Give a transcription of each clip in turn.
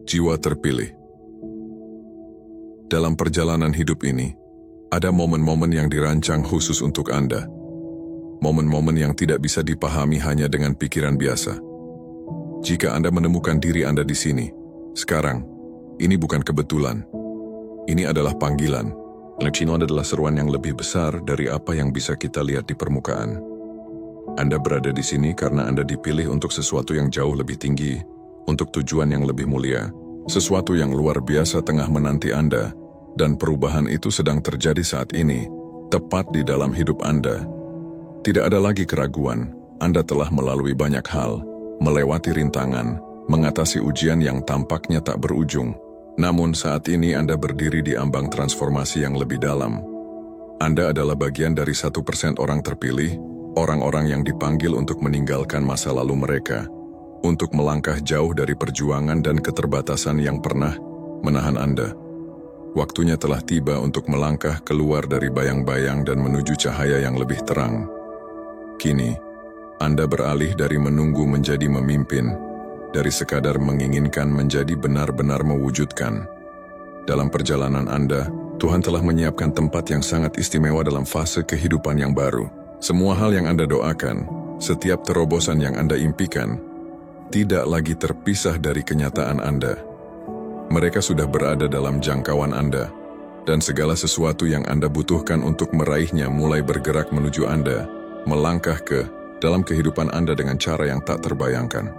jiwa terpilih. Dalam perjalanan hidup ini, ada momen-momen yang dirancang khusus untuk Anda. Momen-momen yang tidak bisa dipahami hanya dengan pikiran biasa. Jika Anda menemukan diri Anda di sini, sekarang, ini bukan kebetulan. Ini adalah panggilan. Lexino adalah seruan yang lebih besar dari apa yang bisa kita lihat di permukaan. Anda berada di sini karena Anda dipilih untuk sesuatu yang jauh lebih tinggi, untuk tujuan yang lebih mulia. Sesuatu yang luar biasa tengah menanti Anda, dan perubahan itu sedang terjadi saat ini, tepat di dalam hidup Anda. Tidak ada lagi keraguan, Anda telah melalui banyak hal, melewati rintangan, mengatasi ujian yang tampaknya tak berujung. Namun saat ini Anda berdiri di ambang transformasi yang lebih dalam. Anda adalah bagian dari 1% orang terpilih, orang-orang yang dipanggil untuk meninggalkan masa lalu mereka, untuk melangkah jauh dari perjuangan dan keterbatasan yang pernah menahan Anda. Waktunya telah tiba untuk melangkah keluar dari bayang-bayang dan menuju cahaya yang lebih terang. Kini, Anda beralih dari menunggu menjadi memimpin, dari sekadar menginginkan menjadi benar-benar mewujudkan. Dalam perjalanan Anda, Tuhan telah menyiapkan tempat yang sangat istimewa dalam fase kehidupan yang baru. Semua hal yang Anda doakan, setiap terobosan yang Anda impikan, tidak lagi terpisah dari kenyataan Anda. Mereka sudah berada dalam jangkauan Anda, dan segala sesuatu yang Anda butuhkan untuk meraihnya mulai bergerak menuju Anda, melangkah ke dalam kehidupan Anda dengan cara yang tak terbayangkan.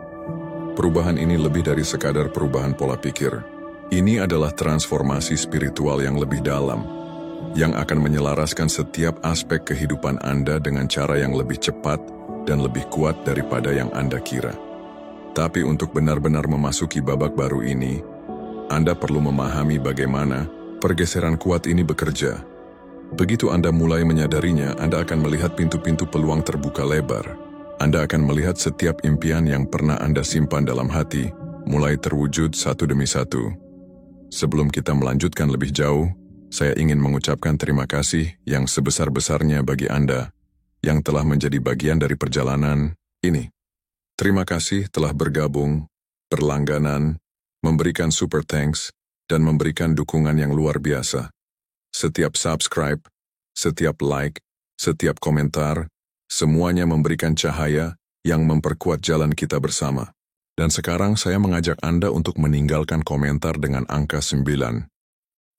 Perubahan ini lebih dari sekadar perubahan pola pikir. Ini adalah transformasi spiritual yang lebih dalam, yang akan menyelaraskan setiap aspek kehidupan Anda dengan cara yang lebih cepat dan lebih kuat daripada yang Anda kira. Tapi untuk benar-benar memasuki babak baru ini, Anda perlu memahami bagaimana pergeseran kuat ini bekerja. Begitu Anda mulai menyadarinya, Anda akan melihat pintu-pintu peluang terbuka lebar. Anda akan melihat setiap impian yang pernah Anda simpan dalam hati, mulai terwujud satu demi satu. Sebelum kita melanjutkan lebih jauh, saya ingin mengucapkan terima kasih yang sebesar-besarnya bagi Anda yang telah menjadi bagian dari perjalanan ini. Terima kasih telah bergabung, berlangganan, memberikan super thanks, dan memberikan dukungan yang luar biasa. Setiap subscribe, setiap like, setiap komentar, semuanya memberikan cahaya yang memperkuat jalan kita bersama. Dan sekarang saya mengajak Anda untuk meninggalkan komentar dengan angka 9.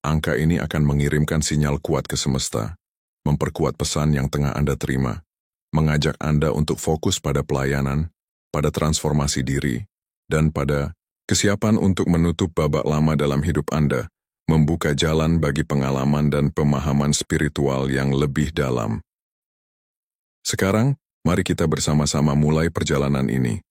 Angka ini akan mengirimkan sinyal kuat ke semesta, memperkuat pesan yang tengah Anda terima, mengajak Anda untuk fokus pada pelayanan, pada transformasi diri, dan pada kesiapan untuk menutup babak lama dalam hidup Anda, membuka jalan bagi pengalaman dan pemahaman spiritual yang lebih dalam. Sekarang, mari kita bersama-sama mulai perjalanan ini.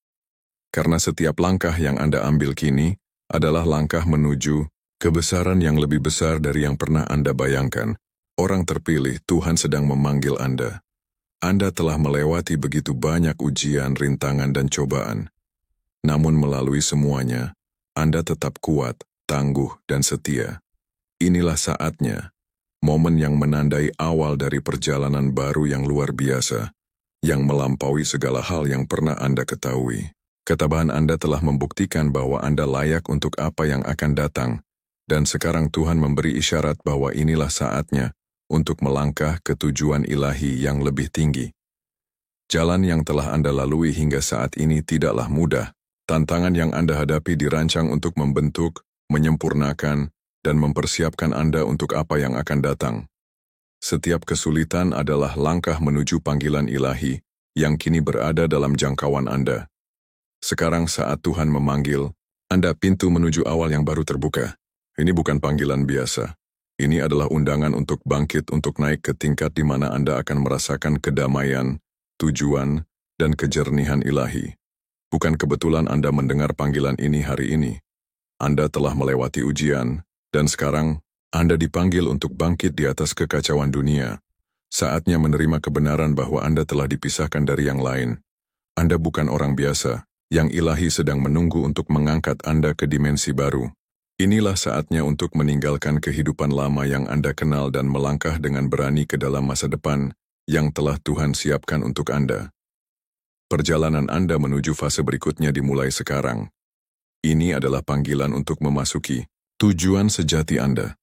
Karena setiap langkah yang Anda ambil kini adalah langkah menuju kebesaran yang lebih besar dari yang pernah Anda bayangkan. Orang terpilih, Tuhan sedang memanggil Anda. Anda telah melewati begitu banyak ujian, rintangan, dan cobaan. Namun melalui semuanya, Anda tetap kuat, tangguh, dan setia. Inilah saatnya, momen yang menandai awal dari perjalanan baru yang luar biasa, yang melampaui segala hal yang pernah Anda ketahui. Ketabahan Anda telah membuktikan bahwa Anda layak untuk apa yang akan datang, dan sekarang Tuhan memberi isyarat bahwa inilah saatnya untuk melangkah ke tujuan ilahi yang lebih tinggi. Jalan yang telah Anda lalui hingga saat ini tidaklah mudah. Tantangan yang Anda hadapi dirancang untuk membentuk, menyempurnakan, dan mempersiapkan Anda untuk apa yang akan datang. Setiap kesulitan adalah langkah menuju panggilan ilahi yang kini berada dalam jangkauan Anda. Sekarang saat Tuhan memanggil, Anda pintu menuju awal yang baru terbuka. Ini bukan panggilan biasa. Ini adalah undangan untuk bangkit, untuk naik ke tingkat di mana Anda akan merasakan kedamaian, tujuan, dan kejernihan ilahi. Bukan kebetulan Anda mendengar panggilan ini hari ini. Anda telah melewati ujian, dan sekarang Anda dipanggil untuk bangkit di atas kekacauan dunia. Saatnya menerima kebenaran bahwa Anda telah dipisahkan dari yang lain. Anda bukan orang biasa, yang ilahi sedang menunggu untuk mengangkat Anda ke dimensi baru. Inilah saatnya untuk meninggalkan kehidupan lama yang Anda kenal dan melangkah dengan berani ke dalam masa depan yang telah Tuhan siapkan untuk Anda. Perjalanan Anda menuju fase berikutnya dimulai sekarang. Ini adalah panggilan untuk memasuki tujuan sejati Anda.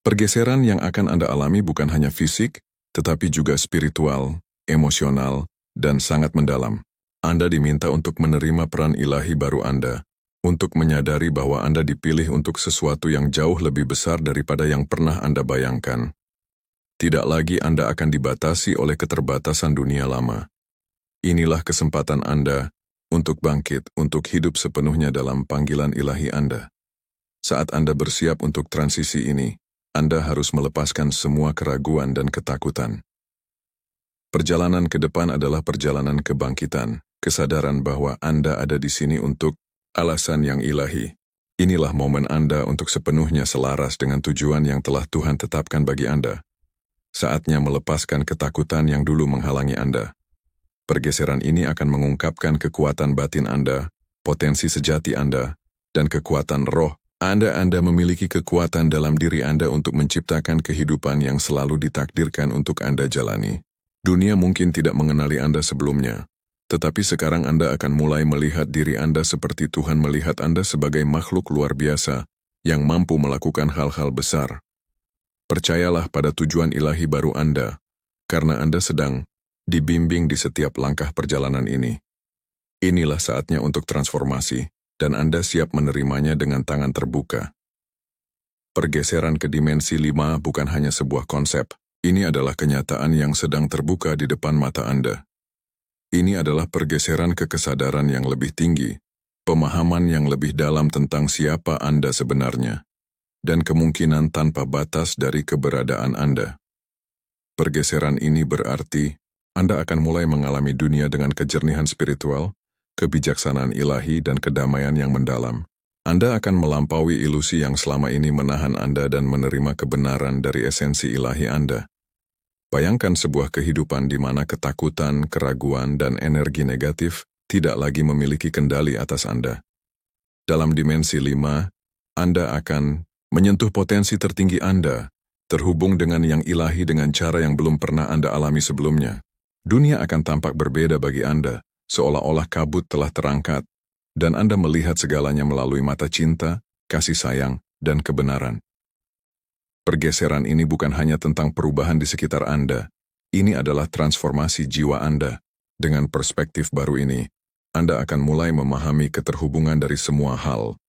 Pergeseran yang akan Anda alami bukan hanya fisik, tetapi juga spiritual, emosional, dan sangat mendalam. Anda diminta untuk menerima peran ilahi baru Anda, untuk menyadari bahwa Anda dipilih untuk sesuatu yang jauh lebih besar daripada yang pernah Anda bayangkan. Tidak lagi Anda akan dibatasi oleh keterbatasan dunia lama. Inilah kesempatan Anda untuk bangkit, untuk hidup sepenuhnya dalam panggilan ilahi Anda. Saat Anda bersiap untuk transisi ini, Anda harus melepaskan semua keraguan dan ketakutan. Perjalanan ke depan adalah perjalanan kebangkitan, kesadaran bahwa Anda ada di sini untuk alasan yang ilahi. Inilah momen Anda untuk sepenuhnya selaras dengan tujuan yang telah Tuhan tetapkan bagi Anda. Saatnya melepaskan ketakutan yang dulu menghalangi Anda. Pergeseran ini akan mengungkapkan kekuatan batin Anda, potensi sejati Anda, dan kekuatan roh. Anda memiliki kekuatan dalam diri Anda untuk menciptakan kehidupan yang selalu ditakdirkan untuk Anda jalani. Dunia mungkin tidak mengenali Anda sebelumnya, tetapi sekarang Anda akan mulai melihat diri Anda seperti Tuhan melihat Anda sebagai makhluk luar biasa yang mampu melakukan hal-hal besar. Percayalah pada tujuan ilahi baru Anda, karena Anda sedang dibimbing di setiap langkah perjalanan ini. Inilah saatnya untuk transformasi, dan Anda siap menerimanya dengan tangan terbuka. Pergeseran ke dimensi 5 bukan hanya sebuah konsep, ini adalah kenyataan yang sedang terbuka di depan mata Anda. Ini adalah pergeseran ke kesadaran yang lebih tinggi, pemahaman yang lebih dalam tentang siapa Anda sebenarnya, dan kemungkinan tanpa batas dari keberadaan Anda. Pergeseran ini berarti Anda akan mulai mengalami dunia dengan kejernihan spiritual, kebijaksanaan ilahi, dan kedamaian yang mendalam. Anda akan melampaui ilusi yang selama ini menahan Anda dan menerima kebenaran dari esensi ilahi Anda. Bayangkan sebuah kehidupan di mana ketakutan, keraguan, dan energi negatif tidak lagi memiliki kendali atas Anda. Dalam dimensi 5, Anda akan menyentuh potensi tertinggi Anda, terhubung dengan yang ilahi dengan cara yang belum pernah Anda alami sebelumnya. Dunia akan tampak berbeda bagi Anda, seolah-olah kabut telah terangkat, dan Anda melihat segalanya melalui mata cinta, kasih sayang, dan kebenaran. Pergeseran ini bukan hanya tentang perubahan di sekitar Anda, ini adalah transformasi jiwa Anda. Dengan perspektif baru ini, Anda akan mulai memahami keterhubungan dari semua hal.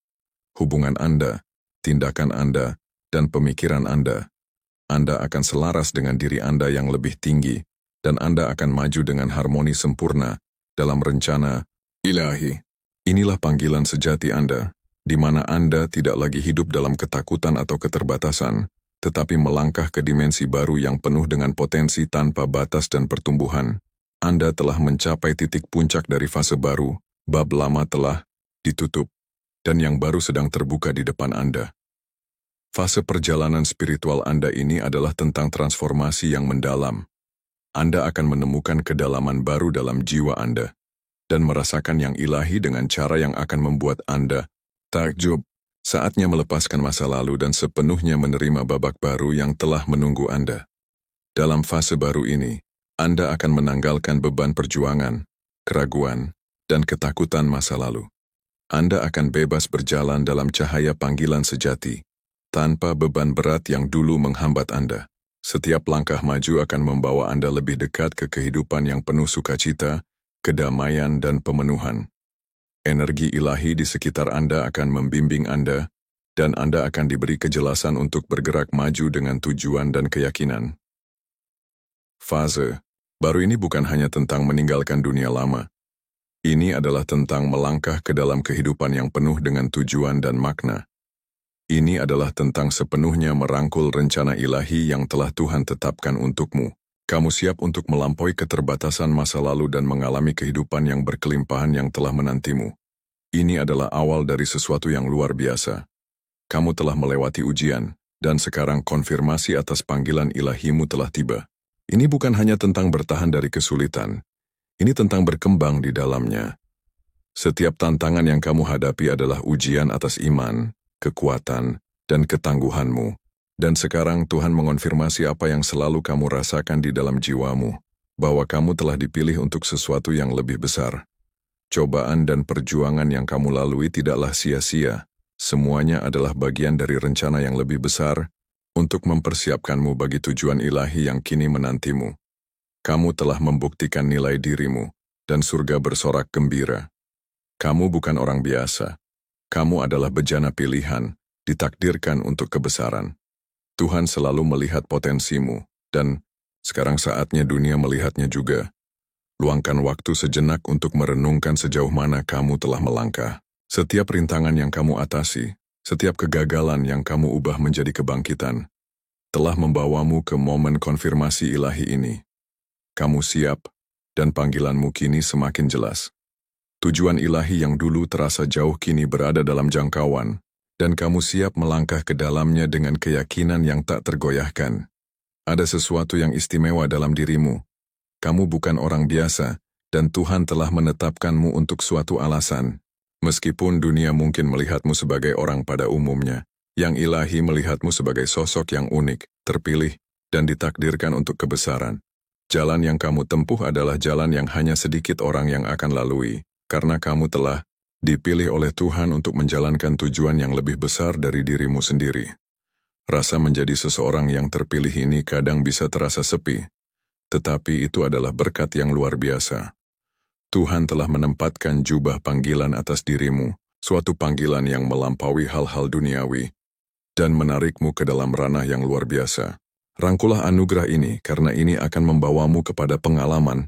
Hubungan Anda, tindakan Anda, dan pemikiran Anda. Anda akan selaras dengan diri Anda yang lebih tinggi, dan Anda akan maju dengan harmoni sempurna dalam rencana ilahi. Inilah panggilan sejati Anda, di mana Anda tidak lagi hidup dalam ketakutan atau keterbatasan, tetapi melangkah ke dimensi baru yang penuh dengan potensi tanpa batas dan pertumbuhan. Anda telah mencapai titik puncak dari fase baru, bab lama telah ditutup, dan yang baru sedang terbuka di depan Anda. Fase perjalanan spiritual Anda ini adalah tentang transformasi yang mendalam. Anda akan menemukan kedalaman baru dalam jiwa Anda, dan merasakan yang ilahi dengan cara yang akan membuat Anda takjub. Saatnya melepaskan masa lalu dan sepenuhnya menerima babak baru yang telah menunggu Anda. Dalam fase baru ini, Anda akan menanggalkan beban perjuangan, keraguan, dan ketakutan masa lalu. Anda akan bebas berjalan dalam cahaya panggilan sejati, tanpa beban berat yang dulu menghambat Anda. Setiap langkah maju akan membawa Anda lebih dekat ke kehidupan yang penuh sukacita, kedamaian, dan pemenuhan. Energi ilahi di sekitar Anda akan membimbing Anda, dan Anda akan diberi kejelasan untuk bergerak maju dengan tujuan dan keyakinan. Fase baru ini bukan hanya tentang meninggalkan dunia lama. Ini adalah tentang melangkah ke dalam kehidupan yang penuh dengan tujuan dan makna. Ini adalah tentang sepenuhnya merangkul rencana ilahi yang telah Tuhan tetapkan untukmu. Kamu siap untuk melampaui keterbatasan masa lalu dan mengalami kehidupan yang berkelimpahan yang telah menantimu. Ini adalah awal dari sesuatu yang luar biasa. Kamu telah melewati ujian, dan sekarang konfirmasi atas panggilan ilahimu telah tiba. Ini bukan hanya tentang bertahan dari kesulitan. Ini tentang berkembang di dalamnya. Setiap tantangan yang kamu hadapi adalah ujian atas iman, kekuatan, dan ketangguhanmu. Dan sekarang Tuhan mengonfirmasi apa yang selalu kamu rasakan di dalam jiwamu, bahwa kamu telah dipilih untuk sesuatu yang lebih besar. Cobaan dan perjuangan yang kamu lalui tidaklah sia-sia. Semuanya adalah bagian dari rencana yang lebih besar untuk mempersiapkanmu bagi tujuan ilahi yang kini menantimu. Kamu telah membuktikan nilai dirimu, dan surga bersorak gembira. Kamu bukan orang biasa. Kamu adalah bejana pilihan, ditakdirkan untuk kebesaran. Tuhan selalu melihat potensimu, dan sekarang saatnya dunia melihatnya juga. Luangkan waktu sejenak untuk merenungkan sejauh mana kamu telah melangkah. Setiap rintangan yang kamu atasi, setiap kegagalan yang kamu ubah menjadi kebangkitan, telah membawamu ke momen konfirmasi ilahi ini. Kamu siap, dan panggilanmu kini semakin jelas. Tujuan ilahi yang dulu terasa jauh kini berada dalam jangkauan, dan kamu siap melangkah ke dalamnya dengan keyakinan yang tak tergoyahkan. Ada sesuatu yang istimewa dalam dirimu. Kamu bukan orang biasa, dan Tuhan telah menetapkanmu untuk suatu alasan. Meskipun dunia mungkin melihatmu sebagai orang pada umumnya, yang ilahi melihatmu sebagai sosok yang unik, terpilih, dan ditakdirkan untuk kebesaran. Jalan yang kamu tempuh adalah jalan yang hanya sedikit orang yang akan lalui, karena kamu telah dipilih oleh Tuhan untuk menjalankan tujuan yang lebih besar dari dirimu sendiri. Rasa menjadi seseorang yang terpilih ini kadang bisa terasa sepi, tetapi itu adalah berkat yang luar biasa. Tuhan telah menempatkan jubah panggilan atas dirimu, suatu panggilan yang melampaui hal-hal duniawi, dan menarikmu ke dalam ranah yang luar biasa. Rangkulah anugerah ini, karena ini akan membawamu kepada pengalaman,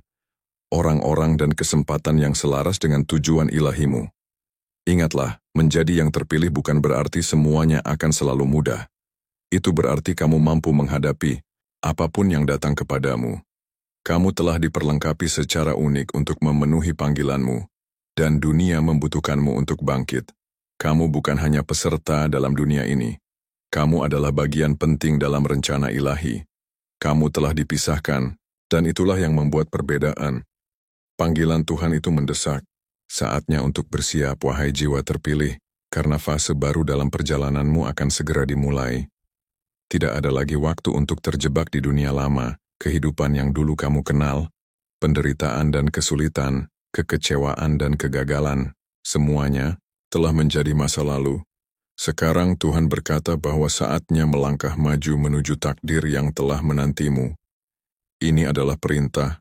orang-orang dan kesempatan yang selaras dengan tujuan ilahimu. Ingatlah, menjadi yang terpilih bukan berarti semuanya akan selalu mudah. Itu berarti kamu mampu menghadapi apapun yang datang kepadamu. Kamu telah diperlengkapi secara unik untuk memenuhi panggilanmu, dan dunia membutuhkanmu untuk bangkit. Kamu bukan hanya peserta dalam dunia ini. Kamu adalah bagian penting dalam rencana ilahi. Kamu telah dipisahkan, dan itulah yang membuat perbedaan. Panggilan Tuhan itu mendesak. Saatnya untuk bersiap, wahai jiwa terpilih, karena fase baru dalam perjalananmu akan segera dimulai. Tidak ada lagi waktu untuk terjebak di dunia lama. Kehidupan yang dulu kamu kenal, penderitaan dan kesulitan, kekecewaan dan kegagalan, semuanya telah menjadi masa lalu. Sekarang Tuhan berkata bahwa saatnya melangkah maju menuju takdir yang telah menantimu. Ini adalah perintah,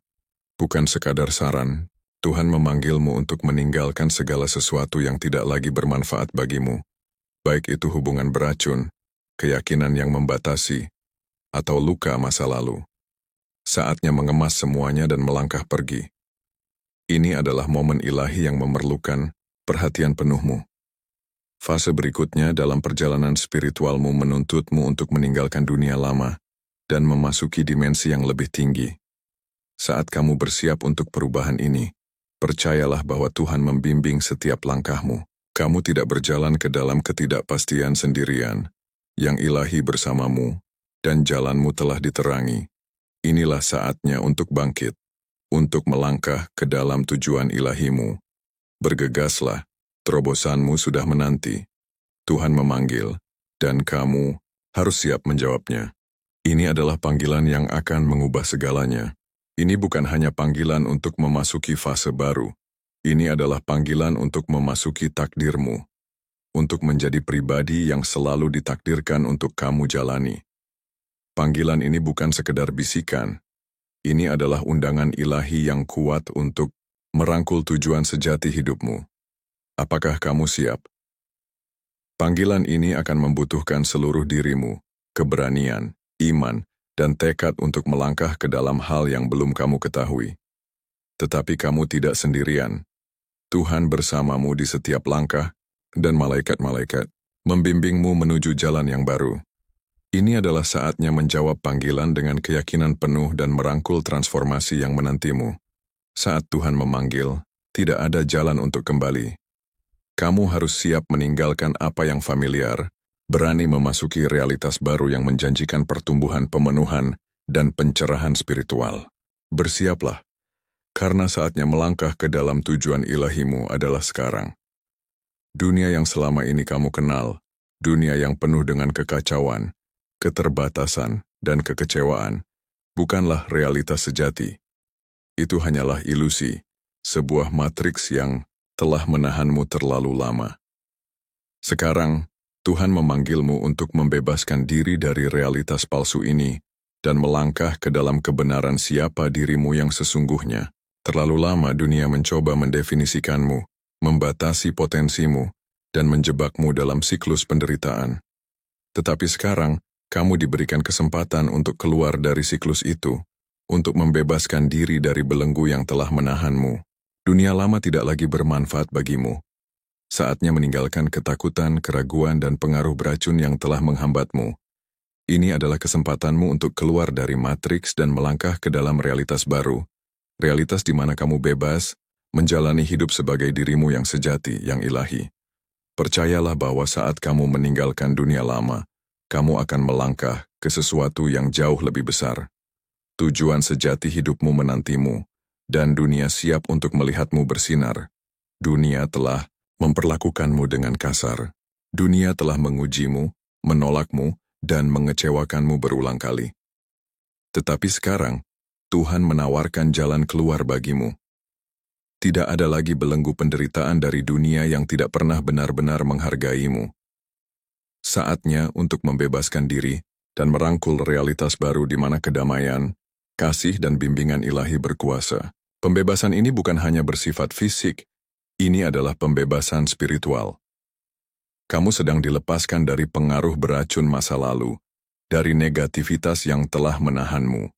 bukan sekadar saran. Tuhan memanggilmu untuk meninggalkan segala sesuatu yang tidak lagi bermanfaat bagimu, baik itu hubungan beracun, keyakinan yang membatasi, atau luka masa lalu. Saatnya mengemas semuanya dan melangkah pergi. Ini adalah momen ilahi yang memerlukan perhatian penuhmu. Fase berikutnya dalam perjalanan spiritualmu menuntutmu untuk meninggalkan dunia lama dan memasuki dimensi yang lebih tinggi. Saat kamu bersiap untuk perubahan ini, percayalah bahwa Tuhan membimbing setiap langkahmu. Kamu tidak berjalan ke dalam ketidakpastian sendirian, yang ilahi bersamamu, dan jalanmu telah diterangi. Inilah saatnya untuk bangkit, untuk melangkah ke dalam tujuan ilahimu. Bergegaslah, terobosanmu sudah menanti. Tuhan memanggil, dan kamu harus siap menjawabnya. Ini adalah panggilan yang akan mengubah segalanya. Ini bukan hanya panggilan untuk memasuki fase baru. Ini adalah panggilan untuk memasuki takdirmu, untuk menjadi pribadi yang selalu ditakdirkan untuk kamu jalani. Panggilan ini bukan sekedar bisikan. Ini adalah undangan ilahi yang kuat untuk merangkul tujuan sejati hidupmu. Apakah kamu siap? Panggilan ini akan membutuhkan seluruh dirimu, keberanian, iman, dan tekad untuk melangkah ke dalam hal yang belum kamu ketahui. Tetapi kamu tidak sendirian. Tuhan bersamamu di setiap langkah, dan malaikat-malaikat membimbingmu menuju jalan yang baru. Ini adalah saatnya menjawab panggilan dengan keyakinan penuh dan merangkul transformasi yang menantimu. Saat Tuhan memanggil, tidak ada jalan untuk kembali. Kamu harus siap meninggalkan apa yang familiar, berani memasuki realitas baru yang menjanjikan pertumbuhan pemenuhan dan pencerahan spiritual. Bersiaplah, karena saatnya melangkah ke dalam tujuan ilahimu adalah sekarang. Dunia yang selama ini kamu kenal, dunia yang penuh dengan kekacauan, keterbatasan, dan kekecewaan, bukanlah realitas sejati. Itu hanyalah ilusi, sebuah matriks yang telah menahanmu terlalu lama. Sekarang, Tuhan memanggilmu untuk membebaskan diri dari realitas palsu ini dan melangkah ke dalam kebenaran siapa dirimu yang sesungguhnya. Terlalu lama dunia mencoba mendefinisikanmu, membatasi potensimu, dan menjebakmu dalam siklus penderitaan. Tetapi sekarang, kamu diberikan kesempatan untuk keluar dari siklus itu, untuk membebaskan diri dari belenggu yang telah menahanmu. Dunia lama tidak lagi bermanfaat bagimu. Saatnya meninggalkan ketakutan, keraguan, dan pengaruh beracun yang telah menghambatmu. Ini adalah kesempatanmu untuk keluar dari matriks dan melangkah ke dalam realitas baru. Realitas di mana kamu bebas, menjalani hidup sebagai dirimu yang sejati, yang ilahi. Percayalah bahwa saat kamu meninggalkan dunia lama, kamu akan melangkah ke sesuatu yang jauh lebih besar. Tujuan sejati hidupmu menantimu, dan dunia siap untuk melihatmu bersinar. Dunia telah memperlakukanmu dengan kasar. Dunia telah mengujimu, menolakmu, dan mengecewakanmu berulang kali. Tetapi sekarang, Tuhan menawarkan jalan keluar bagimu. Tidak ada lagi belenggu penderitaan dari dunia yang tidak pernah benar-benar menghargaimu. Saatnya untuk membebaskan diri dan merangkul realitas baru di mana kedamaian, kasih dan bimbingan ilahi berkuasa. Pembebasan ini bukan hanya bersifat fisik, ini adalah pembebasan spiritual. Kamu sedang dilepaskan dari pengaruh beracun masa lalu, dari negativitas yang telah menahanmu.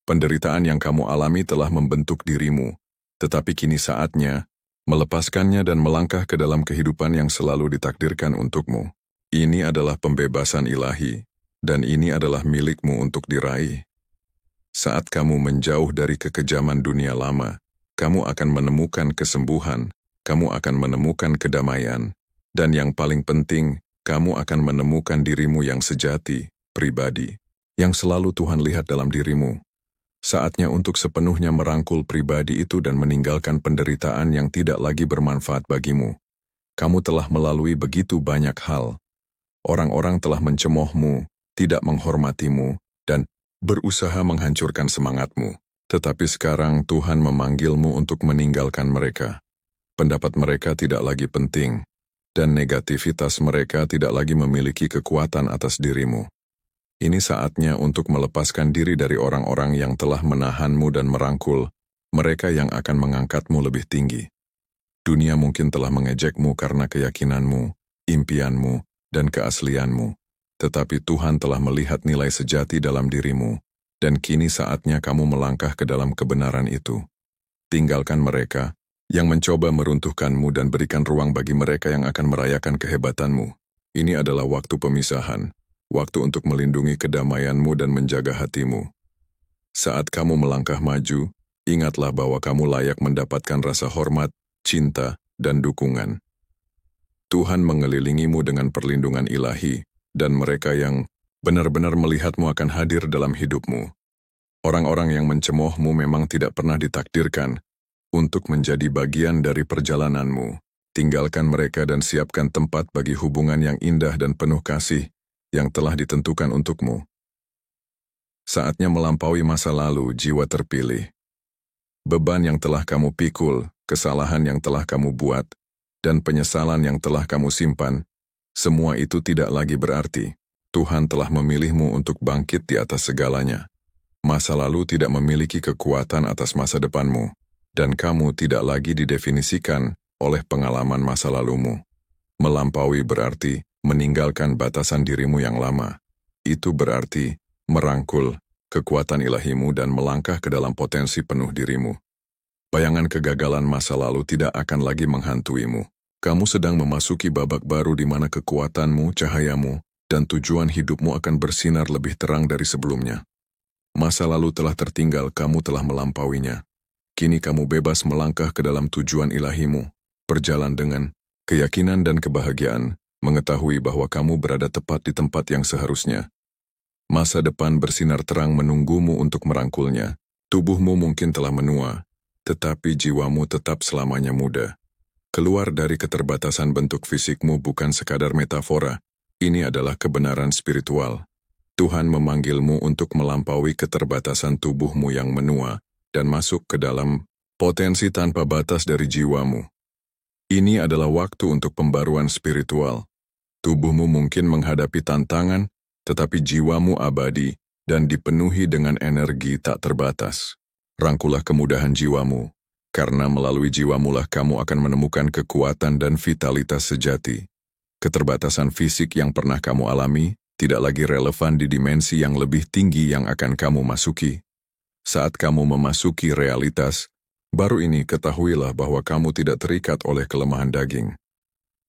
Penderitaan yang kamu alami telah membentuk dirimu, tetapi kini saatnya melepaskannya dan melangkah ke dalam kehidupan yang selalu ditakdirkan untukmu. Ini adalah pembebasan ilahi, dan ini adalah milikmu untuk diraih. Saat kamu menjauh dari kekejaman dunia lama, kamu akan menemukan kesembuhan, kamu akan menemukan kedamaian, dan yang paling penting, kamu akan menemukan dirimu yang sejati, pribadi, yang selalu Tuhan lihat dalam dirimu. Saatnya untuk sepenuhnya merangkul pribadi itu dan meninggalkan penderitaan yang tidak lagi bermanfaat bagimu. Kamu telah melalui begitu banyak hal. Orang-orang telah mencemoohmu, tidak menghormatimu, dan berusaha menghancurkan semangatmu. Tetapi sekarang Tuhan memanggilmu untuk meninggalkan mereka. Pendapat mereka tidak lagi penting, dan negativitas mereka tidak lagi memiliki kekuatan atas dirimu. Ini saatnya untuk melepaskan diri dari orang-orang yang telah menahanmu dan merangkul, mereka yang akan mengangkatmu lebih tinggi. Dunia mungkin telah mengejekmu karena keyakinanmu, impianmu, dan keaslianmu, tetapi Tuhan telah melihat nilai sejati dalam dirimu, dan kini saatnya kamu melangkah ke dalam kebenaran itu. Tinggalkan mereka yang mencoba meruntuhkanmu dan berikan ruang bagi mereka yang akan merayakan kehebatanmu. Ini adalah waktu pemisahan, waktu untuk melindungi kedamaianmu dan menjaga hatimu. Saat kamu melangkah maju, ingatlah bahwa kamu layak mendapatkan rasa hormat, cinta, dan dukungan. Tuhan mengelilingimu dengan perlindungan ilahi, dan mereka yang benar-benar melihatmu akan hadir dalam hidupmu. Orang-orang yang mencemoohmu memang tidak pernah ditakdirkan untuk menjadi bagian dari perjalananmu. Tinggalkan mereka dan siapkan tempat bagi hubungan yang indah dan penuh kasih yang telah ditentukan untukmu. Saatnya melampaui masa lalu, jiwa terpilih. Beban yang telah kamu pikul, kesalahan yang telah kamu buat, dan penyesalan yang telah kamu simpan, semua itu tidak lagi berarti. Tuhan telah memilihmu untuk bangkit di atas segalanya. Masa lalu tidak memiliki kekuatan atas masa depanmu, dan kamu tidak lagi didefinisikan oleh pengalaman masa lalumu. Melampaui berarti meninggalkan batasan dirimu yang lama. Itu berarti merangkul kekuatan ilahimu dan melangkah ke dalam potensi penuh dirimu. Bayangan kegagalan masa lalu tidak akan lagi menghantuimu. Kamu sedang memasuki babak baru di mana kekuatanmu, cahayamu, dan tujuan hidupmu akan bersinar lebih terang dari sebelumnya. Masa lalu telah tertinggal, kamu telah melampauinya. Kini kamu bebas melangkah ke dalam tujuan ilahimu, berjalan dengan keyakinan dan kebahagiaan, mengetahui bahwa kamu berada tepat di tempat yang seharusnya. Masa depan bersinar terang menunggumu untuk merangkulnya. Tubuhmu mungkin telah menua, tetapi jiwamu tetap selamanya muda. Keluar dari keterbatasan bentuk fisikmu bukan sekadar metafora, ini adalah kebenaran spiritual. Tuhan memanggilmu untuk melampaui keterbatasan tubuhmu yang menua, dan masuk ke dalam potensi tanpa batas dari jiwamu. Ini adalah waktu untuk pembaruan spiritual. Tubuhmu mungkin menghadapi tantangan, tetapi jiwamu abadi dan dipenuhi dengan energi tak terbatas. Rangkulah kemudahan jiwamu, karena melalui jiwamulah kamu akan menemukan kekuatan dan vitalitas sejati. Keterbatasan fisik yang pernah kamu alami tidak lagi relevan di dimensi yang lebih tinggi yang akan kamu masuki. Saat kamu memasuki realitas, baru ini ketahuilah bahwa kamu tidak terikat oleh kelemahan daging.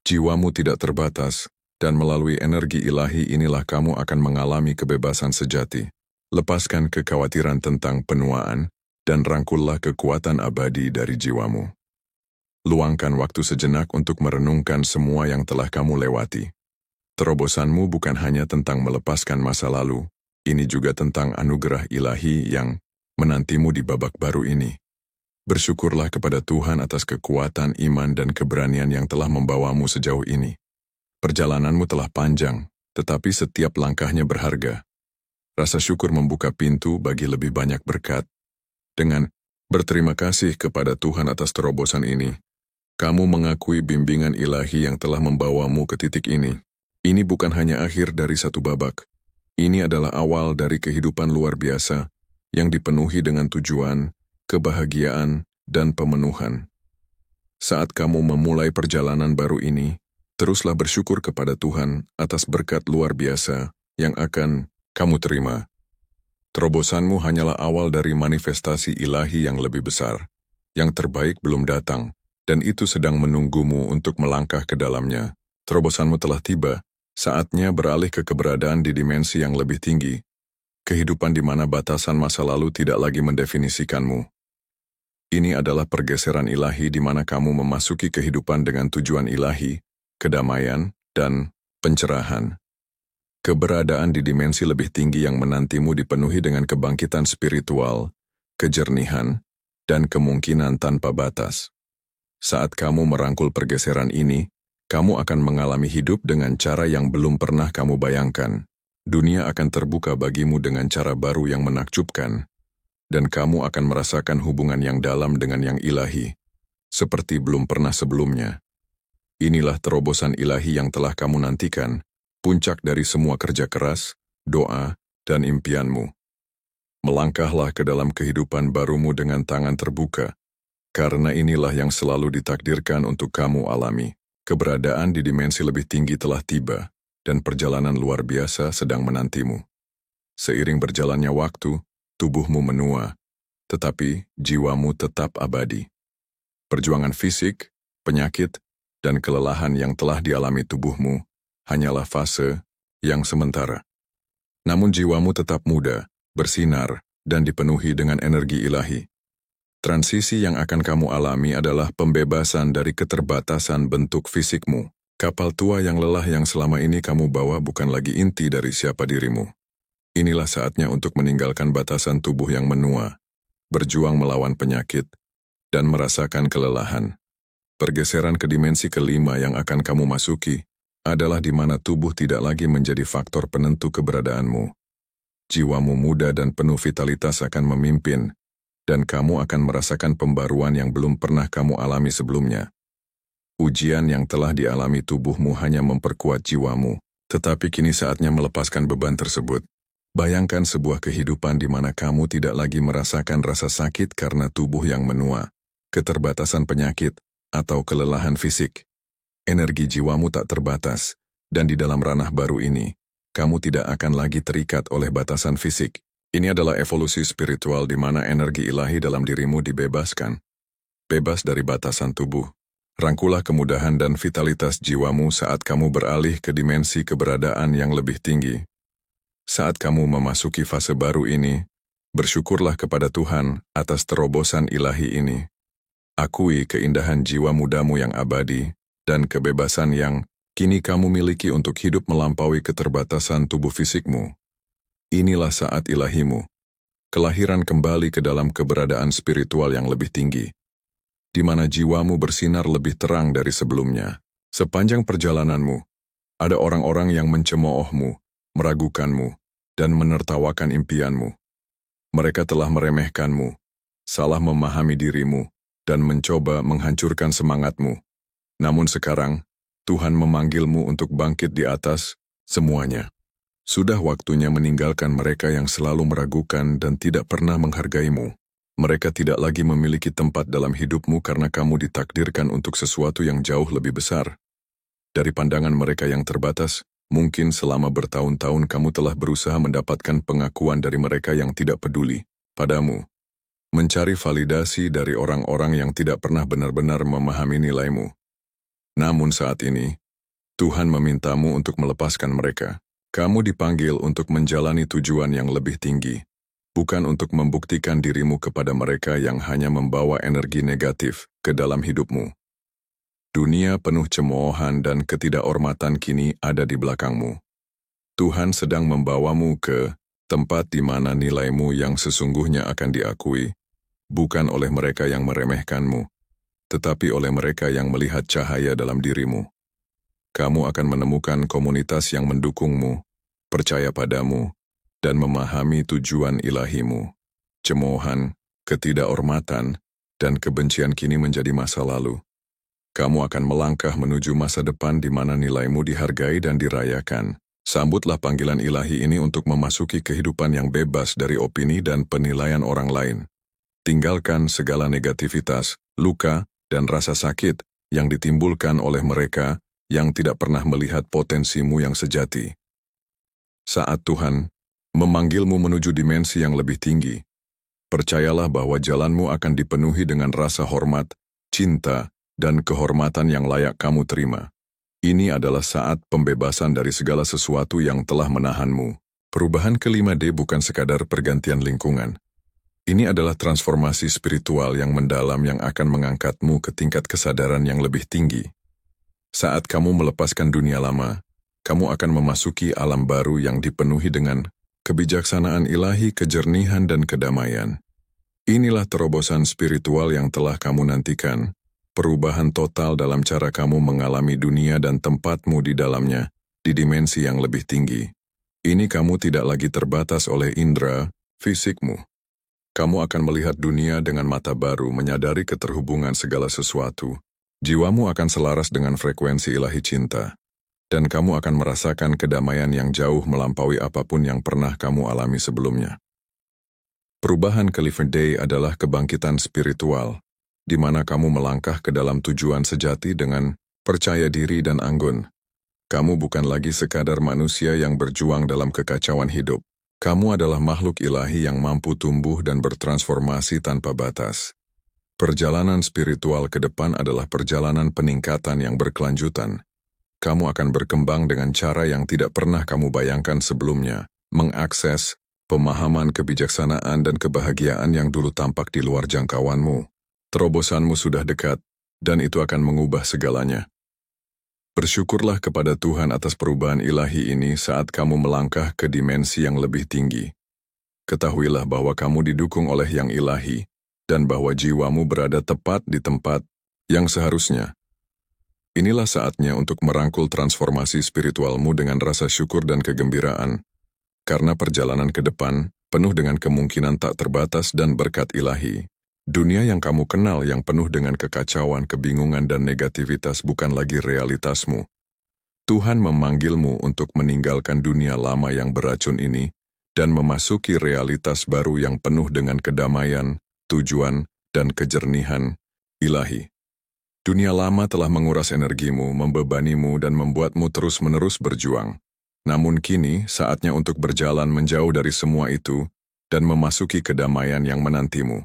Jiwamu tidak terbatas, dan melalui energi ilahi inilah kamu akan mengalami kebebasan sejati. Lepaskan kekhawatiran tentang penuaan, dan rangkullah kekuatan abadi dari jiwamu. Luangkan waktu sejenak untuk merenungkan semua yang telah kamu lewati. Terobosanmu bukan hanya tentang melepaskan masa lalu, ini juga tentang anugerah ilahi yang menantimu di babak baru ini. Bersyukurlah kepada Tuhan atas kekuatan iman dan keberanian yang telah membawamu sejauh ini. Perjalananmu telah panjang, tetapi setiap langkahnya berharga. Rasa syukur membuka pintu bagi lebih banyak berkat. Dengan berterima kasih kepada Tuhan atas terobosan ini, kamu mengakui bimbingan ilahi yang telah membawamu ke titik ini. Ini bukan hanya akhir dari satu babak. Ini adalah awal dari kehidupan luar biasa yang dipenuhi dengan tujuan, kebahagiaan, dan pemenuhan. Saat kamu memulai perjalanan baru ini, teruslah bersyukur kepada Tuhan atas berkat luar biasa yang akan kamu terima. Terobosanmu hanyalah awal dari manifestasi ilahi yang lebih besar. Yang terbaik belum datang, dan itu sedang menunggumu untuk melangkah ke dalamnya. Terobosanmu telah tiba, saatnya beralih ke keberadaan di dimensi yang lebih tinggi. Kehidupan di mana batasan masa lalu tidak lagi mendefinisikanmu. Ini adalah pergeseran ilahi di mana kamu memasuki kehidupan dengan tujuan ilahi, kedamaian, dan pencerahan. Keberadaan di dimensi lebih tinggi yang menantimu dipenuhi dengan kebangkitan spiritual, kejernihan, dan kemungkinan tanpa batas. Saat kamu merangkul pergeseran ini, kamu akan mengalami hidup dengan cara yang belum pernah kamu bayangkan. Dunia akan terbuka bagimu dengan cara baru yang menakjubkan, dan kamu akan merasakan hubungan yang dalam dengan yang ilahi, seperti belum pernah sebelumnya. Inilah terobosan ilahi yang telah kamu nantikan, puncak dari semua kerja keras, doa, dan impianmu. Melangkahlah ke dalam kehidupan barumu dengan tangan terbuka, karena inilah yang selalu ditakdirkan untuk kamu alami. Keberadaan di dimensi lebih tinggi telah tiba, dan perjalanan luar biasa sedang menantimu. Seiring berjalannya waktu, tubuhmu menua, tetapi jiwamu tetap abadi. Perjuangan fisik, penyakit, dan kelelahan yang telah dialami tubuhmu hanyalah fase yang sementara. Namun jiwamu tetap muda, bersinar, dan dipenuhi dengan energi ilahi. Transisi yang akan kamu alami adalah pembebasan dari keterbatasan bentuk fisikmu. Kapal tua yang lelah yang selama ini kamu bawa bukan lagi inti dari siapa dirimu. Inilah saatnya untuk meninggalkan batasan tubuh yang menua, berjuang melawan penyakit, dan merasakan kelelahan. Pergeseran ke dimensi kelima yang akan kamu masuki adalah di mana tubuh tidak lagi menjadi faktor penentu keberadaanmu. Jiwamu muda dan penuh vitalitas akan memimpin, dan kamu akan merasakan pembaruan yang belum pernah kamu alami sebelumnya. Ujian yang telah dialami tubuhmu hanya memperkuat jiwamu, tetapi kini saatnya melepaskan beban tersebut. Bayangkan sebuah kehidupan di mana kamu tidak lagi merasakan rasa sakit karena tubuh yang menua, keterbatasan penyakit, atau kelelahan fisik. Energi jiwamu tak terbatas, dan di dalam ranah baru ini, kamu tidak akan lagi terikat oleh batasan fisik. Ini adalah evolusi spiritual di mana energi ilahi dalam dirimu dibebaskan. Bebas dari batasan tubuh. Rangkulah kemudahan dan vitalitas jiwamu saat kamu beralih ke dimensi keberadaan yang lebih tinggi. Saat kamu memasuki fase baru ini, bersyukurlah kepada Tuhan atas terobosan ilahi ini. Akui keindahan jiwa mudamu yang abadi dan kebebasan yang kini kamu miliki untuk hidup melampaui keterbatasan tubuh fisikmu. Inilah saat ilahimu, kelahiran kembali ke dalam keberadaan spiritual yang lebih tinggi, di mana jiwamu bersinar lebih terang dari sebelumnya. Sepanjang perjalananmu, ada orang-orang yang mencemoohmu, meragukanmu, dan menertawakan impianmu. Mereka telah meremehkanmu, salah memahami dirimu, dan mencoba menghancurkan semangatmu. Namun sekarang, Tuhan memanggilmu untuk bangkit di atas semuanya. Sudah waktunya meninggalkan mereka yang selalu meragukan dan tidak pernah menghargaimu. Mereka tidak lagi memiliki tempat dalam hidupmu karena kamu ditakdirkan untuk sesuatu yang jauh lebih besar. Dari pandangan mereka yang terbatas, mungkin selama bertahun-tahun kamu telah berusaha mendapatkan pengakuan dari mereka yang tidak peduli padamu. Mencari validasi dari orang-orang yang tidak pernah benar-benar memahami nilaimu. Namun saat ini, Tuhan memintamu untuk melepaskan mereka. Kamu dipanggil untuk menjalani tujuan yang lebih tinggi, bukan untuk membuktikan dirimu kepada mereka yang hanya membawa energi negatif ke dalam hidupmu. Dunia penuh cemoohan dan ketidakhormatan kini ada di belakangmu. Tuhan sedang membawamu ke tempat di mana nilaimu yang sesungguhnya akan diakui, bukan oleh mereka yang meremehkanmu, tetapi oleh mereka yang melihat cahaya dalam dirimu. Kamu akan menemukan komunitas yang mendukungmu, percaya padamu, dan memahami tujuan ilahimu. Cemoohan, ketidakhormatan, dan kebencian kini menjadi masa lalu. Kamu akan melangkah menuju masa depan di mana nilaimu dihargai dan dirayakan. Sambutlah panggilan ilahi ini untuk memasuki kehidupan yang bebas dari opini dan penilaian orang lain. Tinggalkan segala negativitas, luka, dan rasa sakit yang ditimbulkan oleh mereka yang tidak pernah melihat potensimu yang sejati. Saat Tuhan memanggilmu menuju dimensi yang lebih tinggi, percayalah bahwa jalanmu akan dipenuhi dengan rasa hormat, cinta, dan kehormatan yang layak kamu terima. Ini adalah saat pembebasan dari segala sesuatu yang telah menahanmu. Perubahan ke-5D bukan sekadar pergantian lingkungan. Ini adalah transformasi spiritual yang mendalam yang akan mengangkatmu ke tingkat kesadaran yang lebih tinggi. Saat kamu melepaskan dunia lama, kamu akan memasuki alam baru yang dipenuhi dengan kebijaksanaan ilahi, kejernihan, dan kedamaian. Inilah terobosan spiritual yang telah kamu nantikan, perubahan total dalam cara kamu mengalami dunia dan tempatmu di dalamnya, di dimensi yang lebih tinggi. Ini kamu tidak lagi terbatas oleh indera fisikmu. Kamu akan melihat dunia dengan mata baru, menyadari keterhubungan segala sesuatu. Jiwamu akan selaras dengan frekuensi ilahi cinta, dan kamu akan merasakan kedamaian yang jauh melampaui apapun yang pernah kamu alami sebelumnya. Perubahan ke-5D adalah kebangkitan spiritual, di mana kamu melangkah ke dalam tujuan sejati dengan percaya diri dan anggun. Kamu bukan lagi sekadar manusia yang berjuang dalam kekacauan hidup. Kamu adalah makhluk ilahi yang mampu tumbuh dan bertransformasi tanpa batas. Perjalanan spiritual ke depan adalah perjalanan peningkatan yang berkelanjutan. Kamu akan berkembang dengan cara yang tidak pernah kamu bayangkan sebelumnya, mengakses pemahaman kebijaksanaan dan kebahagiaan yang dulu tampak di luar jangkauanmu. Terobosanmu sudah dekat, dan itu akan mengubah segalanya. Bersyukurlah kepada Tuhan atas perubahan ilahi ini saat kamu melangkah ke dimensi yang lebih tinggi. Ketahuilah bahwa kamu didukung oleh yang ilahi, dan bahwa jiwamu berada tepat di tempat yang seharusnya. Inilah saatnya untuk merangkul transformasi spiritualmu dengan rasa syukur dan kegembiraan, karena perjalanan ke depan penuh dengan kemungkinan tak terbatas dan berkat ilahi. Dunia yang kamu kenal yang penuh dengan kekacauan, kebingungan, dan negativitas bukan lagi realitasmu. Tuhan memanggilmu untuk meninggalkan dunia lama yang beracun ini dan memasuki realitas baru yang penuh dengan kedamaian, tujuan, dan kejernihan ilahi. Dunia lama telah menguras energimu, membebanimu, dan membuatmu terus-menerus berjuang. Namun kini saatnya untuk berjalan menjauh dari semua itu dan memasuki kedamaian yang menantimu.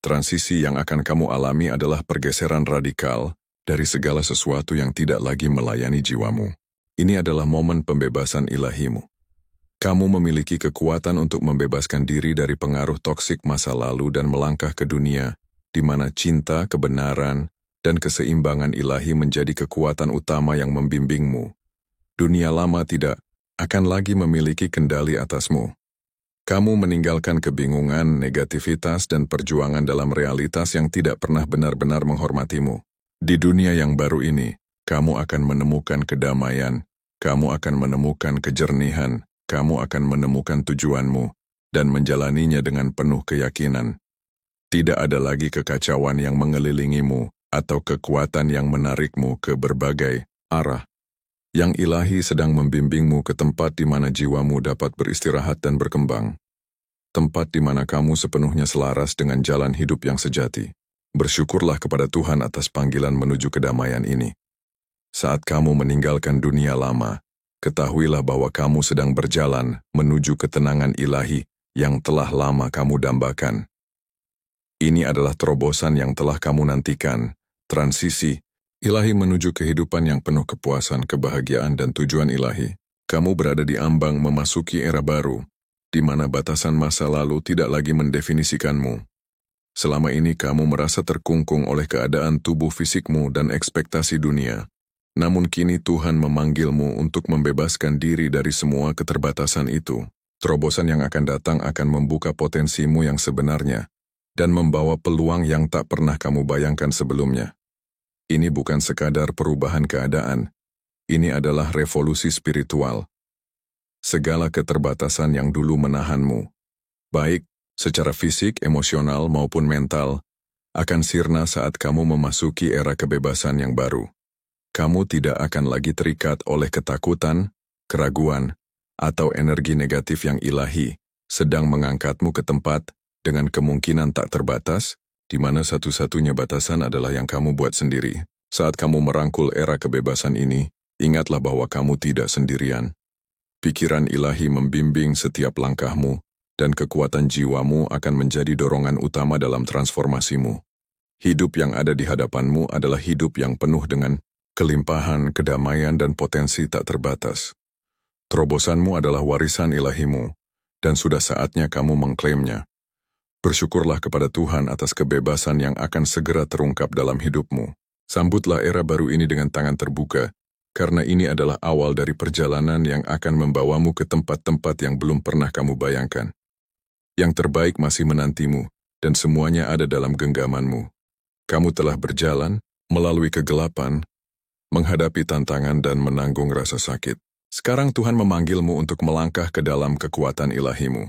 Transisi yang akan kamu alami adalah pergeseran radikal dari segala sesuatu yang tidak lagi melayani jiwamu. Ini adalah momen pembebasan ilahimu. Kamu memiliki kekuatan untuk membebaskan diri dari pengaruh toksik masa lalu dan melangkah ke dunia, di mana cinta, kebenaran, dan keseimbangan ilahi menjadi kekuatan utama yang membimbingmu. Dunia lama tidak akan lagi memiliki kendali atasmu. Kamu meninggalkan kebingungan, negativitas, dan perjuangan dalam realitas yang tidak pernah benar-benar menghormatimu. Di dunia yang baru ini, kamu akan menemukan kedamaian, kamu akan menemukan kejernihan, kamu akan menemukan tujuanmu, dan menjalaninya dengan penuh keyakinan. Tidak ada lagi kekacauan yang mengelilingimu atau kekuatan yang menarikmu ke berbagai arah. Yang ilahi sedang membimbingmu ke tempat di mana jiwamu dapat beristirahat dan berkembang. Tempat di mana kamu sepenuhnya selaras dengan jalan hidup yang sejati. Bersyukurlah kepada Tuhan atas panggilan menuju kedamaian ini. Saat kamu meninggalkan dunia lama, ketahuilah bahwa kamu sedang berjalan menuju ketenangan ilahi yang telah lama kamu dambakan. Ini adalah terobosan yang telah kamu nantikan, transisi ilahi menuju kehidupan yang penuh kepuasan, kebahagiaan, dan tujuan ilahi. Kamu berada di ambang memasuki era baru, di mana batasan masa lalu tidak lagi mendefinisikanmu. Selama ini kamu merasa terkungkung oleh keadaan tubuh fisikmu dan ekspektasi dunia. Namun kini Tuhan memanggilmu untuk membebaskan diri dari semua keterbatasan itu. Terobosan yang akan datang akan membuka potensimu yang sebenarnya dan membawa peluang yang tak pernah kamu bayangkan sebelumnya. Ini bukan sekadar perubahan keadaan, ini adalah revolusi spiritual. Segala keterbatasan yang dulu menahanmu, baik secara fisik, emosional, maupun mental, akan sirna saat kamu memasuki era kebebasan yang baru. Kamu tidak akan lagi terikat oleh ketakutan, keraguan, atau energi negatif yang ilahi, sedang mengangkatmu ke tempat dengan kemungkinan tak terbatas, di mana satu-satunya batasan adalah yang kamu buat sendiri. Saat kamu merangkul era kebebasan ini, ingatlah bahwa kamu tidak sendirian. Pikiran ilahi membimbing setiap langkahmu, dan kekuatan jiwamu akan menjadi dorongan utama dalam transformasimu. Hidup yang ada di hadapanmu adalah hidup yang penuh dengan kelimpahan, kedamaian, dan potensi tak terbatas. Terobosanmu adalah warisan ilahimu, dan sudah saatnya kamu mengklaimnya. Bersyukurlah kepada Tuhan atas kebebasan yang akan segera terungkap dalam hidupmu. Sambutlah era baru ini dengan tangan terbuka, karena ini adalah awal dari perjalanan yang akan membawamu ke tempat-tempat yang belum pernah kamu bayangkan. Yang terbaik masih menantimu, dan semuanya ada dalam genggamanmu. Kamu telah berjalan melalui kegelapan, menghadapi tantangan dan menanggung rasa sakit. Sekarang Tuhan memanggilmu untuk melangkah ke dalam kekuatan ilahimu.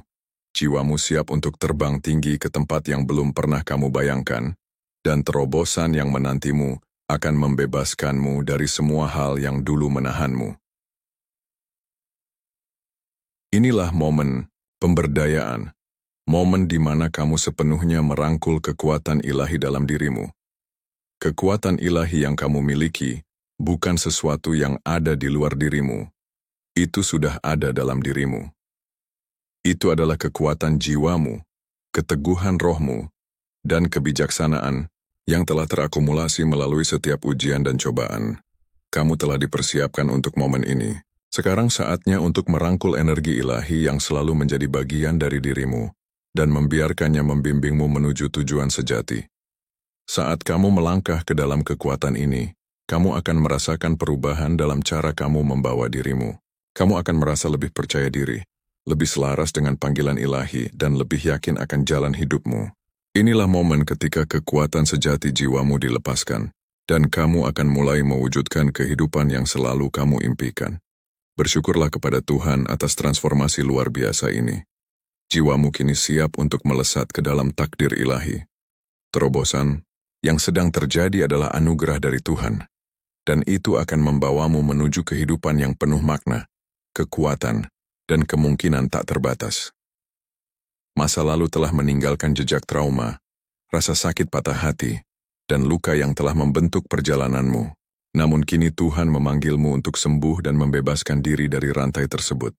Jiwamu siap untuk terbang tinggi ke tempat yang belum pernah kamu bayangkan, dan terobosan yang menantimu akan membebaskanmu dari semua hal yang dulu menahanmu. Inilah momen pemberdayaan, momen di mana kamu sepenuhnya merangkul kekuatan ilahi dalam dirimu. Kekuatan ilahi yang kamu miliki bukan sesuatu yang ada di luar dirimu. Itu sudah ada dalam dirimu. Itu adalah kekuatan jiwamu, keteguhan rohmu, dan kebijaksanaan yang telah terakumulasi melalui setiap ujian dan cobaan. Kamu telah dipersiapkan untuk momen ini. Sekarang saatnya untuk merangkul energi ilahi yang selalu menjadi bagian dari dirimu dan membiarkannya membimbingmu menuju tujuan sejati. Saat kamu melangkah ke dalam kekuatan ini, kamu akan merasakan perubahan dalam cara kamu membawa dirimu. Kamu akan merasa lebih percaya diri, lebih selaras dengan panggilan ilahi, dan lebih yakin akan jalan hidupmu. Inilah momen ketika kekuatan sejati jiwamu dilepaskan, dan kamu akan mulai mewujudkan kehidupan yang selalu kamu impikan. Bersyukurlah kepada Tuhan atas transformasi luar biasa ini. Jiwamu kini siap untuk melesat ke dalam takdir ilahi. Terobosan yang sedang terjadi adalah anugerah dari Tuhan, dan itu akan membawamu menuju kehidupan yang penuh makna, kekuatan, dan kemungkinan tak terbatas. Masa lalu telah meninggalkan jejak trauma, rasa sakit patah hati, dan luka yang telah membentuk perjalananmu. Namun kini Tuhan memanggilmu untuk sembuh dan membebaskan diri dari rantai tersebut.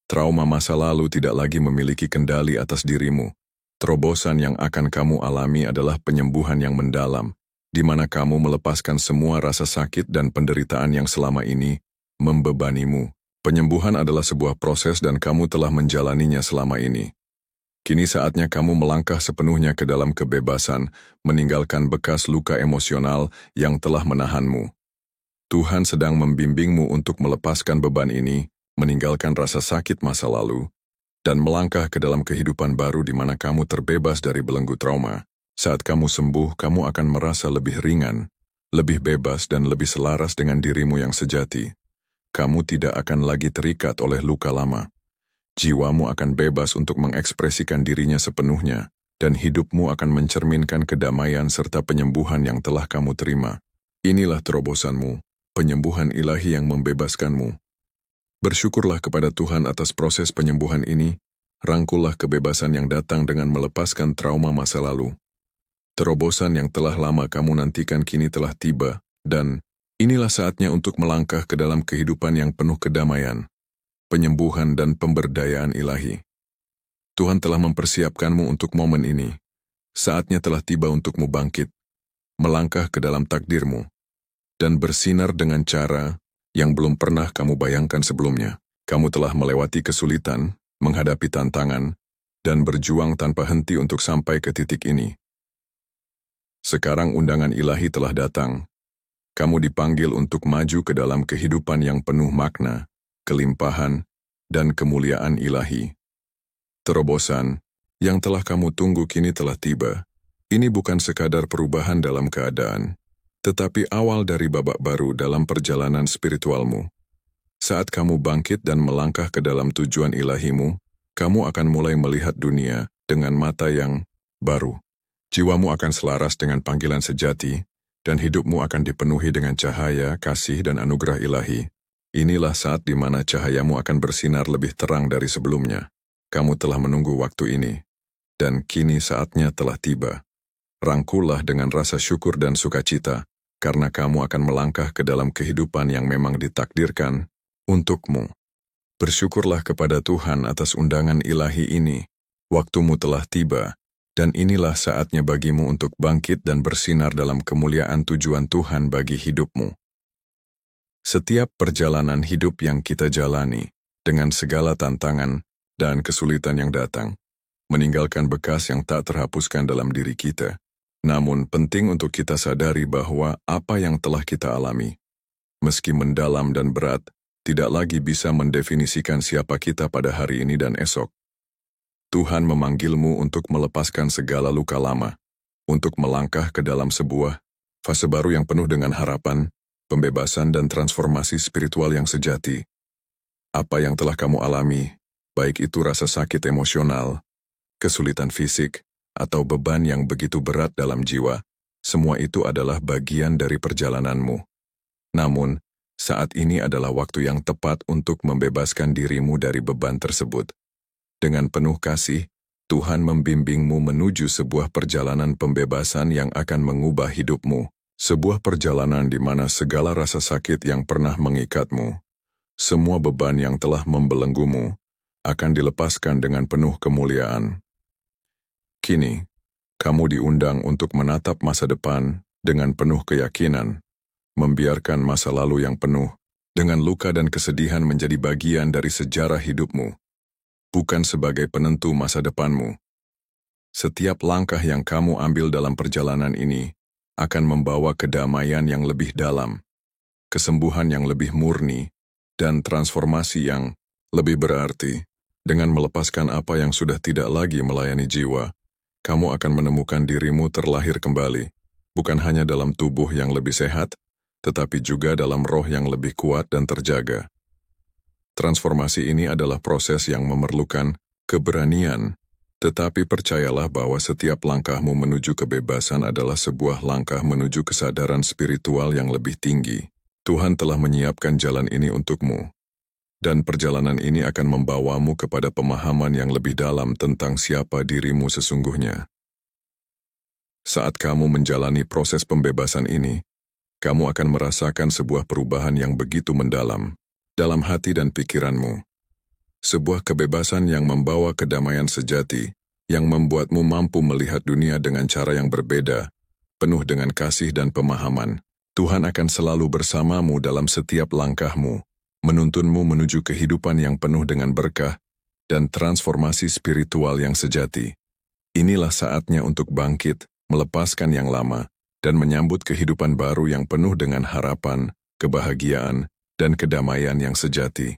Trauma masa lalu tidak lagi memiliki kendali atas dirimu. Terobosan yang akan kamu alami adalah penyembuhan yang mendalam, di mana kamu melepaskan semua rasa sakit dan penderitaan yang selama ini membebanimu. Penyembuhan adalah sebuah proses dan kamu telah menjalaninya selama ini. Kini saatnya kamu melangkah sepenuhnya ke dalam kebebasan, meninggalkan bekas luka emosional yang telah menahanmu. Tuhan sedang membimbingmu untuk melepaskan beban ini, meninggalkan rasa sakit masa lalu, dan melangkah ke dalam kehidupan baru di mana kamu terbebas dari belenggu trauma. Saat kamu sembuh, kamu akan merasa lebih ringan, lebih bebas, dan lebih selaras dengan dirimu yang sejati. Kamu tidak akan lagi terikat oleh luka lama. Jiwamu akan bebas untuk mengekspresikan dirinya sepenuhnya, dan hidupmu akan mencerminkan kedamaian serta penyembuhan yang telah kamu terima. Inilah terobosanmu, penyembuhan ilahi yang membebaskanmu. Bersyukurlah kepada Tuhan atas proses penyembuhan ini, rangkullah kebebasan yang datang dengan melepaskan trauma masa lalu. Terobosan yang telah lama kamu nantikan kini telah tiba, dan inilah saatnya untuk melangkah ke dalam kehidupan yang penuh kedamaian, penyembuhan dan pemberdayaan ilahi. Tuhan telah mempersiapkanmu untuk momen ini. Saatnya telah tiba untukmu bangkit, melangkah ke dalam takdirmu, dan bersinar dengan cara yang belum pernah kamu bayangkan sebelumnya. Kamu telah melewati kesulitan, menghadapi tantangan, dan berjuang tanpa henti untuk sampai ke titik ini. Sekarang undangan ilahi telah datang. Kamu dipanggil untuk maju ke dalam kehidupan yang penuh makna, kelimpahan, dan kemuliaan ilahi. Terobosan yang telah kamu tunggu kini telah tiba. Ini bukan sekadar perubahan dalam keadaan, tetapi awal dari babak baru dalam perjalanan spiritualmu. Saat kamu bangkit dan melangkah ke dalam tujuan ilahimu, kamu akan mulai melihat dunia dengan mata yang baru. Jiwamu akan selaras dengan panggilan sejati, dan hidupmu akan dipenuhi dengan cahaya, kasih, dan anugerah ilahi. Inilah saat di mana cahayamu akan bersinar lebih terang dari sebelumnya. Kamu telah menunggu waktu ini, dan kini saatnya telah tiba. Rangkullah dengan rasa syukur dan sukacita, karena kamu akan melangkah ke dalam kehidupan yang memang ditakdirkan untukmu. Bersyukurlah kepada Tuhan atas undangan ilahi ini. Waktumu telah tiba, dan inilah saatnya bagimu untuk bangkit dan bersinar dalam kemuliaan tujuan Tuhan bagi hidupmu. Setiap perjalanan hidup yang kita jalani, dengan segala tantangan dan kesulitan yang datang, meninggalkan bekas yang tak terhapuskan dalam diri kita. Namun penting untuk kita sadari bahwa apa yang telah kita alami, meski mendalam dan berat, tidak lagi bisa mendefinisikan siapa kita pada hari ini dan esok. Tuhan memanggilmu untuk melepaskan segala luka lama, untuk melangkah ke dalam sebuah fase baru yang penuh dengan harapan, pembebasan dan transformasi spiritual yang sejati. Apa yang telah kamu alami, baik itu rasa sakit emosional, kesulitan fisik, atau beban yang begitu berat dalam jiwa, semua itu adalah bagian dari perjalananmu. Namun, saat ini adalah waktu yang tepat untuk membebaskan dirimu dari beban tersebut. Dengan penuh kasih, Tuhan membimbingmu menuju sebuah perjalanan pembebasan yang akan mengubah hidupmu. Sebuah perjalanan di mana segala rasa sakit yang pernah mengikatmu, semua beban yang telah membelenggumu, akan dilepaskan dengan penuh kemuliaan. Kini, kamu diundang untuk menatap masa depan dengan penuh keyakinan, membiarkan masa lalu yang penuh dengan luka dan kesedihan menjadi bagian dari sejarah hidupmu, bukan sebagai penentu masa depanmu. Setiap langkah yang kamu ambil dalam perjalanan ini akan membawa kedamaian yang lebih dalam, kesembuhan yang lebih murni, dan transformasi yang lebih berarti. Dengan melepaskan apa yang sudah tidak lagi melayani jiwa, kamu akan menemukan dirimu terlahir kembali, bukan hanya dalam tubuh yang lebih sehat, tetapi juga dalam roh yang lebih kuat dan terjaga. Transformasi ini adalah proses yang memerlukan keberanian, tetapi percayalah bahwa setiap langkahmu menuju kebebasan adalah sebuah langkah menuju kesadaran spiritual yang lebih tinggi. Tuhan telah menyiapkan jalan ini untukmu, dan perjalanan ini akan membawamu kepada pemahaman yang lebih dalam tentang siapa dirimu sesungguhnya. Saat kamu menjalani proses pembebasan ini, kamu akan merasakan sebuah perubahan yang begitu mendalam dalam hati dan pikiranmu. Sebuah kebebasan yang membawa kedamaian sejati, yang membuatmu mampu melihat dunia dengan cara yang berbeda, penuh dengan kasih dan pemahaman. Tuhan akan selalu bersamamu dalam setiap langkahmu, menuntunmu menuju kehidupan yang penuh dengan berkah dan transformasi spiritual yang sejati. Inilah saatnya untuk bangkit, melepaskan yang lama, dan menyambut kehidupan baru yang penuh dengan harapan, kebahagiaan, dan kedamaian yang sejati.